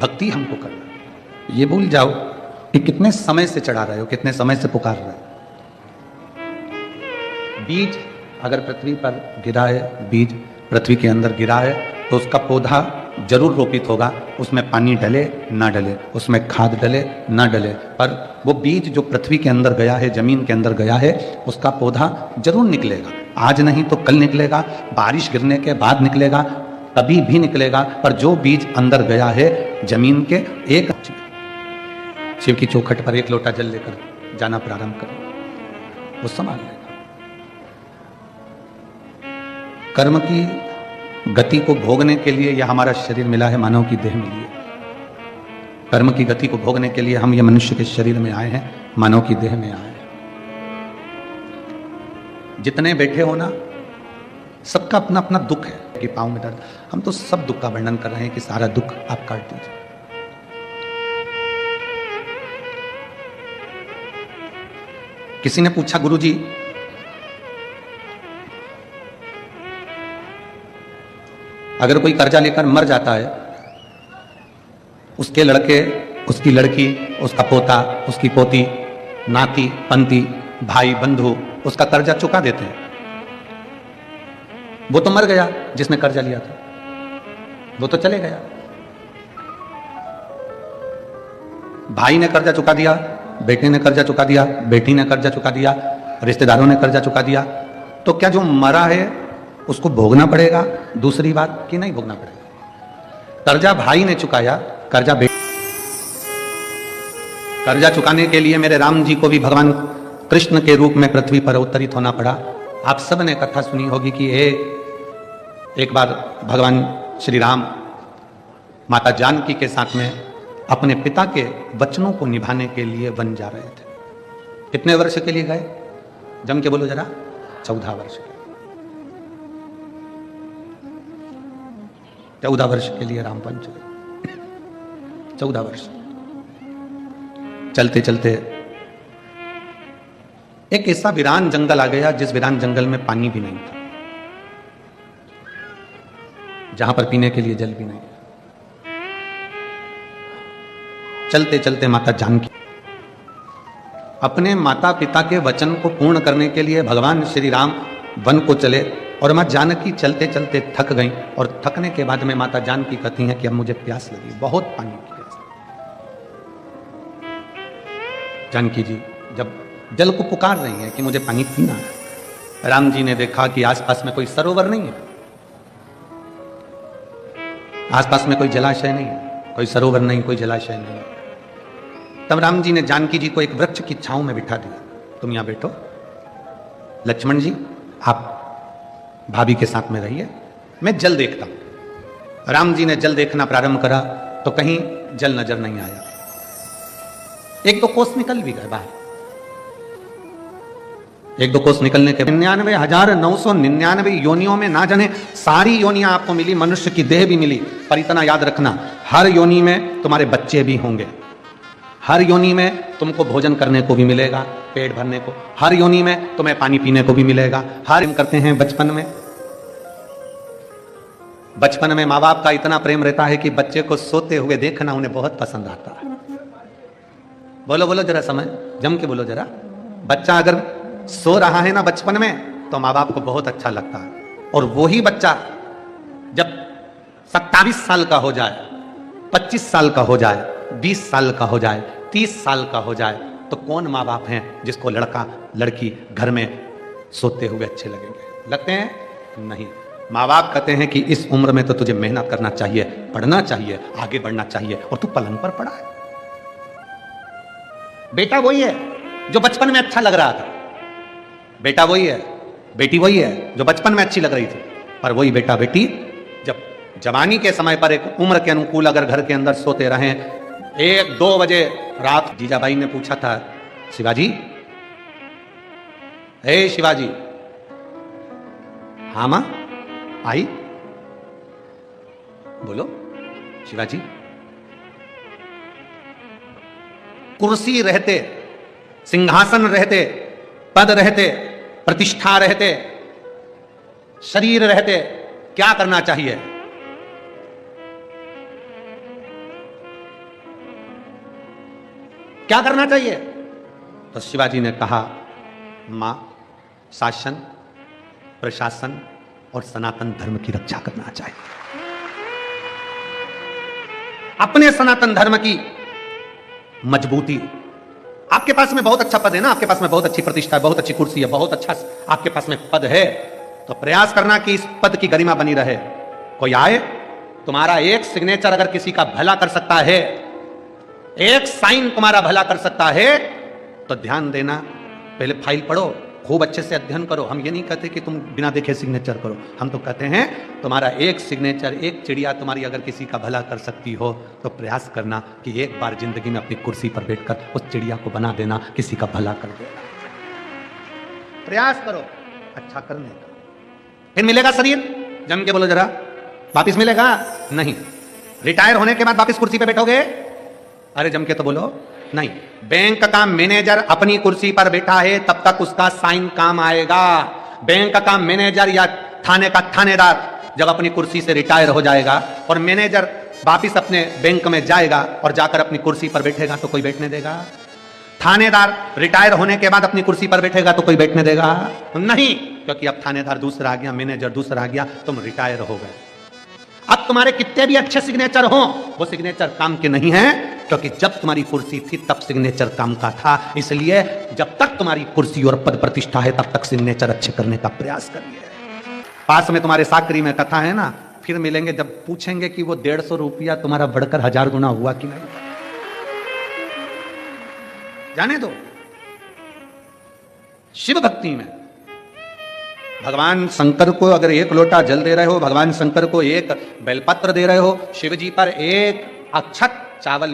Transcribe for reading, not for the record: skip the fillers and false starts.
भक्ति हमको करना है। ये भूल जाओ कि कितने समय से चढ़ा रहे हो, कितने समय से पुकार रहे हो। बीज अगर पृथ्वी पर गिरा है, बीज पृथ्वी के अंदर गिरा है, तो उसका पौधा जरूर रोपित होगा। उसमें पानी डले ना डले, उसमें खाद डले ना डले, पर वो बीज जो पृथ्वी के अंदर गया है, जमीन के अंदर गया है, उसका पौधा जरूर निकलेगा। आज नहीं तो कल निकलेगा, बारिश गिरने के बाद निकलेगा, कभी भी निकलेगा। पर जो बीज अंदर गया है जमीन के, एक शिव की चौखट पर एक लोटा जल लेकर जाना प्रारंभ करें, वो संभाल लेगा। कर्म की गति को भोगने के लिए यह हमारा शरीर मिला है, मानव की देह मिली है। कर्म की गति को भोगने के लिए हम ये मनुष्य के शरीर में आए हैं, मानव की देह में आए हैं। जितने बैठे हो ना, सबका अपना अपना दुख है कि पांव में दर्द। हम तो सब दुख का वर्णन कर रहे हैं कि सारा दुख आप काट दीजिए। किसी ने पूछा, गुरुजी अगर कोई कर्जा लेकर मर जाता है, उसके लड़के, उसकी लड़की, उसका पोता, उसकी पोती, नाती पंती, भाई बंधु उसका कर्जा चुका देते हैं। वो तो मर गया जिसने कर्जा लिया था, वो तो चले गया। भाई ने कर्जा चुका दिया, बेटे ने कर्जा चुका दिया, बेटी ने कर्जा चुका दिया, रिश्तेदारों ने कर्जा चुका दिया, तो क्या जो मरा है उसको भोगना पड़ेगा? दूसरी बात कि नहीं भोगना पड़ेगा। कर्जा भाई ने चुकाया, कर्जा चुकाने के लिए मेरे राम जी को भी भगवान कृष्ण के रूप में पृथ्वी पर अवतरित होना पड़ा। आप सब ने कथा सुनी होगी कि एक बार भगवान श्री राम माता जानकी के साथ में अपने पिता के वचनों को निभाने के लिए वन जा रहे थे। कितने वर्ष के लिए गए? जम के बोलो जरा। 14 वर्ष के। 14 वर्ष के लिए राम वन चले। 14 वर्ष चलते चलते एक ऐसा वीरान जंगल आ गया, जिस वीरान जंगल में पानी भी नहीं था, जहां पर पीने के लिए जल भी नहीं। चलते चलते माता जानकी अपने माता पिता के वचन को पूर्ण करने के लिए भगवान श्री राम वन को चले, और मां जानकी चलते चलते थक गई, और थकने के बाद में माता जानकी कहती हैं कि अब मुझे प्यास लगी, बहुत पानी की प्यास। जानकी जी जब जल को पुकार रही हैं कि मुझे पानी पीना है, राम जी ने देखा कि आसपास में कोई सरोवर नहीं है, आसपास में कोई जलाशय नहीं है, कोई सरोवर नहीं, कोई जलाशय नहीं। तब राम जी ने जानकी जी को एक वृक्ष की छांव में बिठा दिया, तुम यहां बैठो, लक्ष्मण जी आप भाभी के साथ में रहिए, मैं जल देखता हूं। राम जी ने जल देखना प्रारंभ करा तो कहीं जल नजर नहीं आया। एक दो कोस निकल भी गए बाहर, एक दो कोस निकलने के 99,999 योनियों में ना जाने सारी योनियां आपको मिली, मनुष्य की देह भी मिली, पर इतना याद रखना, हर योनि में तुम्हारे बच्चे भी होंगे, हर योनि में तुमको भोजन करने को भी मिलेगा, पेट भरने को, हर योनि में तुम्हें पानी पीने को भी मिलेगा। हर हम करते हैं बचपन में माँ बाप का इतना प्रेम रहता है कि बच्चे को सोते हुए देखना उन्हें बहुत पसंद आता है। बोलो बोलो जरा, समय जम के बोलो जरा। बच्चा अगर सो रहा है ना बचपन में, तो माँ बाप को बहुत अच्छा लगता है, और वही बच्चा जब 27 साल का हो जाए, 25 साल का हो जाए, 20 साल का हो जाए, 30 साल का हो जाए, तो कौन माँ बाप हैं जिसको लड़का लड़की घर में सोते हुए अच्छे लगेंगे? लगते हैं? नहीं। माँ बाप कहते हैं कि इस उम्र में तो तुझे मेहनत करना चाहिए, पढ़ना चाहिए, आगे बढ़ना चाहिए, और तू पलंग पर पड़ा है। बेटा वही है जो बचपन में अच्छा लग रहा था, बेटा वही है, बेटी वही है जो बचपन में अच्छी लग रही थी, पर वही बेटा बेटी जब जवानी के समय पर एक उम्र के अनुकूल अगर घर के अंदर सोते रहे, 1-2 बजे रात, जीजाबाई ने पूछा था, शिवाजी, हे शिवाजी। हाँ मां आई, बोलो शिवाजी। कुर्सी रहते, सिंहासन रहते, पद रहते, प्रतिष्ठा रहते, शरीर रहते, क्या करना चाहिए? क्या करना चाहिए? तो शिवाजी ने कहा, मां, शासन, प्रशासन और सनातन धर्म की रक्षा करना चाहिए। अपने सनातन धर्म की मजबूती, आपके पास में बहुत अच्छा पद है ना, आपके पास में बहुत अच्छी प्रतिष्ठा है, बहुत अच्छी कुर्सी है, बहुत अच्छा आपके पास में पद है, तो प्रयास करना कि इस पद की गरिमा बनी रहे। कोई आए, तुम्हारा एक सिग्नेचर अगर किसी का भला कर सकता है, एक साइन तुम्हारा भला कर सकता है, तो ध्यान देना, पहले फाइल पढ़ो, खूब अच्छे से अध्ययन करो। हम ये नहीं कहते कि तुम बिना देखे सिग्नेचर करो, हम तो कहते हैं तुम्हारा एक सिग्नेचर, एक चिड़िया तुम्हारी अगर किसी का भला कर सकती हो, तो प्रयास करना कि एक बार जिंदगी में अपनी कुर्सी पर बैठकर उस चिड़िया को बना देना, किसी का भला कर देना। प्रयास करो अच्छा करने का। फिर मिलेगा शरीर, जम के बोलो जरा, वापिस मिलेगा? नहीं। रिटायर होने के बाद वापिस कुर्सी पे बैठोगे? अरे जम के तो बोलो, नहीं। बैंक का मैनेजर अपनी कुर्सी पर बैठा है, तब तक उसका साइन काम आएगा। बैंक का मैनेजर या थाने का थानेदार जब अपनी कुर्सी से रिटायर हो जाएगा और मैनेजर वापिस अपने बैंक में जाएगा और जाकर अपनी कुर्सी पर बैठेगा, तो कोई बैठने देगा? थानेदार रिटायर होने के बाद अपनी कुर्सी पर बैठेगा तो कोई बैठने देगा? नहीं, क्योंकि अब थानेदार दूसरा आ गया, मैनेजर दूसरा आ गया, तुम रिटायर हो गए। अब तुम्हारे कितने भी अच्छे सिग्नेचर हो, वो सिग्नेचर काम के नहीं है, क्योंकि जब तुम्हारी कुर्सी थी तब सिग्नेचर काम का था। इसलिए जब तक तुम्हारी कुर्सी और पद प्रतिष्ठा है, तब तक सिग्नेचर अच्छे करने का प्रयास करिए। पास में तुम्हारे साकरी में कथा है ना, फिर मिलेंगे जब पूछेंगे कि वो 150 रुपया तुम्हारा बढ़कर 1000 गुना हुआ कि नहीं। जाने दो। शिव भक्ति में भगवान शंकर को अगर एक लोटा जल दे रहे हो, भगवान शंकर को एक बेलपत्र दे रहे हो, शिव जी पर एक अक्षत चावल